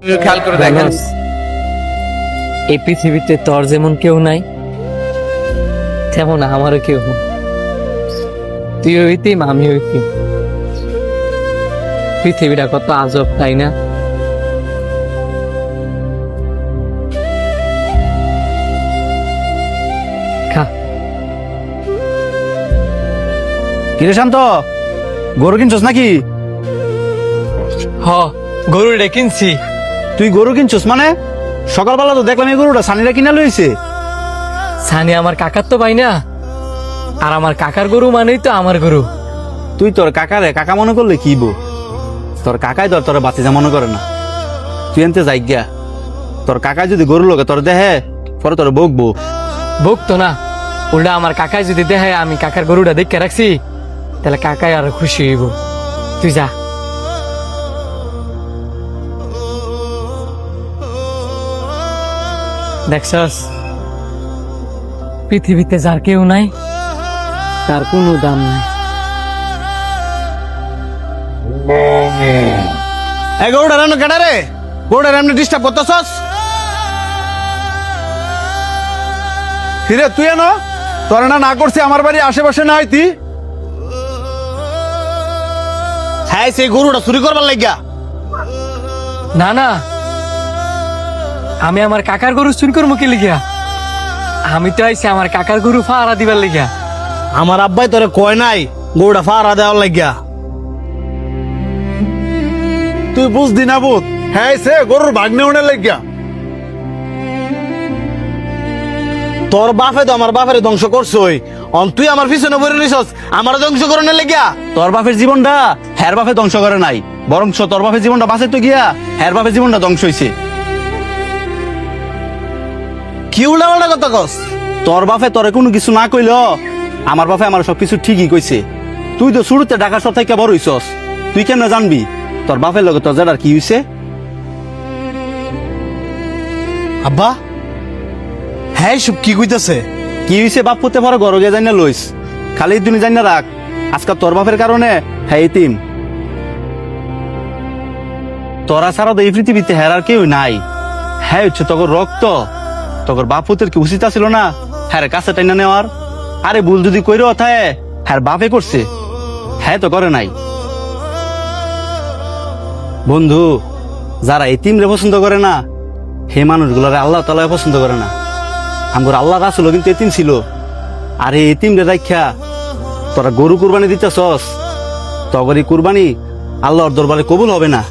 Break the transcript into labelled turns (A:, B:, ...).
A: খেয়াল করে দেখেন,
B: জানোস, এই পৃথিবীতে তোর যেমন কেউ নাই তেমন আমারও কেউ নেই। তুই হইতিম আমি হইতিম। পৃথিবীটা কত আজব, তাই না? খা।
C: কিরে শান্ত, গরু কিনছস নাকি?
B: হ, গরুটা কিনছি।
C: তুই গরু কিনছস মানে? সকালবেলা তো দেখলাম এই গরুটা সানিরা কিনা লইছে।
B: সানি আমার কাকার তো পাই না, আর আমার কাকার গরু মানেই তো আমার গরু।
C: তুই তোর কাকারে কাকা মনে করলে কি বো? তোর কাকাই তোর বাতিজা মনে করে না। তুই এনতে যাই গিয়া, তোর কাকাই যদি গরু লোকে তোর দেহে পরে তোর বকবো।
B: ভুগতো না, উল্টা আমার কাকাই যদি দেখে আমি কাকার গরুটা দেখে রাখছি, তাহলে কাকাই আরো খুশি হইব। তুই যা। দেখছস, পৃথিবীতে যার কেউ নাই তার কোনো দাম নাই।
C: এই গরুটা রান্না কেডা রে? গরুটা রান্না ডিস্টার্ব করতেছস? ফিরে তুই এনো, তোর না করছি আমার বাড়ি আশেপাশে না হইতি। হ্যাঁ, সেই গরুটা চুরি করবার লাগিয়া।
B: না না, আমি আমার কাকার গরু চুরি করবো কি লিগিয়া? আমি তো আইছি আমার কাকার গরু ফাড়া দিবার লিগিয়া।
C: আমার আব্বাই তোরে কয় নাই গরুটা ফাড়া দেওয়ার লাগিয়া? তুই বুঝদি না বুঝ, হ্যাঁ সে গরুর ভাগ্নে উঠে লাগিয়া। তোর বাপে তো আমার বাপের ধ্বংস করছই, তুই আমার পিছনে পড়ে নিছস আমার ধ্বংস করানোর লাগিয়া। তোর বাপের জীবনটা হ্যার বাপে ধ্বংস করে নাই, বরং তোর বাপের জীবনটা বাঁচে তো গিয়া হ্যার বাপের জীবনটা ধ্বংস হয়েছে। কি উল্টা কথা কস? তোর বাপে তোরে কোনো কিছু না কইল, আমার বাপে আমার সবকিছু ঠিকই কইছে। তুই তো শুরুতে ঢাকা শহর থেকে বড় হইছস, তুই কেন জানবি তোর বাপের লগে তোর জানার কি হইছে? আব্বা, হ্যাঁ সব কি কইতাছে? কি হইছে বাপ পুতে বড় গরগে জানি না লইস, খালি দুনি জানি না রাখ। আজকাল তোর বাপের কারণে হ্যাঁ এতিম। তোরা ছাড়া তো এই পৃথিবীতে হেরার কেউ নাই। হ্যাঁ হচ্ছে তোর রক্ত, তোর বাপ পুতের কি উচিত ছিল না হ্যাঁ কাছে টাইনা নেওয়ার? আরে ভুল যদি কইরো থাকে হ্যাঁ বাপে করছে, হ্যাঁ তো করে নাই। বন্ধু, যারা এতিম রে পছন্দ করে না, হে মানুষগুলোরে আল্লাহ তাআলা পছন্দ করে না। আমগর আল্লাহ রাসূল কিন্তু এতিম ছিল, আর এই এতিম রে রাখিয়া তোরা গরু কুরবানি দিতেছস, তগরি কুরবানি আল্লাহর দরবারে কবুল হবে না।